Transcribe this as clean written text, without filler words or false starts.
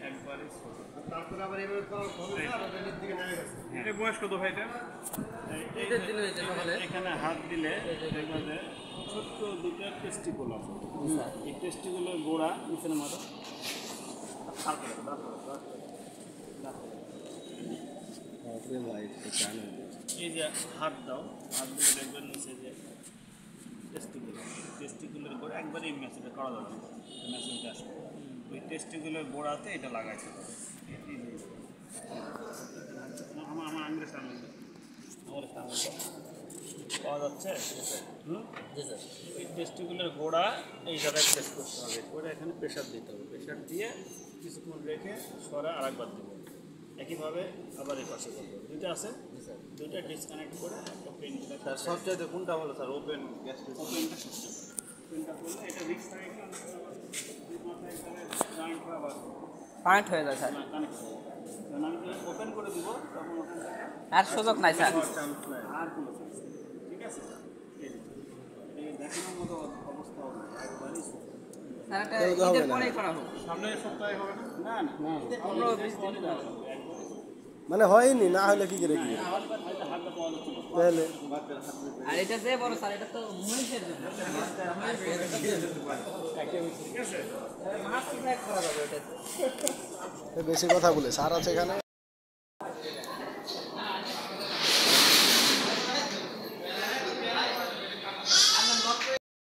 একবারে তারপরে আবার এবারে এটা বয়স কত ভাই? এখানে হাত দিলে ছোট্ট দুটো টেস্টিকুল আছে, এই টেস্টিকুলের গোড়া নিচের মতো এই যে হাত দাও, হাত দিলে দেখবেন নিচে যে টেস্টিকুলের গোড়া একবারে এই মেশিনটা করা যাবে না, মেশিনটা আসবে ওই টেস্টিকুলের গোড়াতে এটা লাগাইছে। আমার আঙুলের সামনে পাওয়া যাচ্ছে। ওই টেস্টিকুলের গোড়া এই জায়গায় প্রেস করতে হবে, করে এখানে প্রেশার দিতে হবে, প্রেশার দিয়ে কিছুক্ষণ রেখে সরা আরেকবার দেবো। একইভাবে আবার এই পাশে করবো। দুইটা আছে, দুইটা ডিসকানেক্ট করে একটা পেন। সবচাইতে কোনটা ভালো স্যার? ওপেন গ্যাস ওপেনটা সবচেয়ে ওপেনটা করলে এটা রিক্স থাকে, মাথায় জয়েন্ট আবার পয়েন্ট হয়ে যায় স্যার। আমি ওপেন করে দিব তখন ওখান থেকে আর সুযোগ নাই স্যার। আর কোনো ঠিক আছে, এই দেখানোর মতো অবস্থা হবে একবারই। স্যার এটা ঈদের পরেই করা হোক। সামনের সপ্তাহে হবে না? না না, 15-20 দিন মানে হয়নি, না হলে কি করে কি তাহলে? আর এটা যে বড় স্যার, এটা তো মহিষের জন্য। বেশি কথা বলে স্যার আছে এখানে।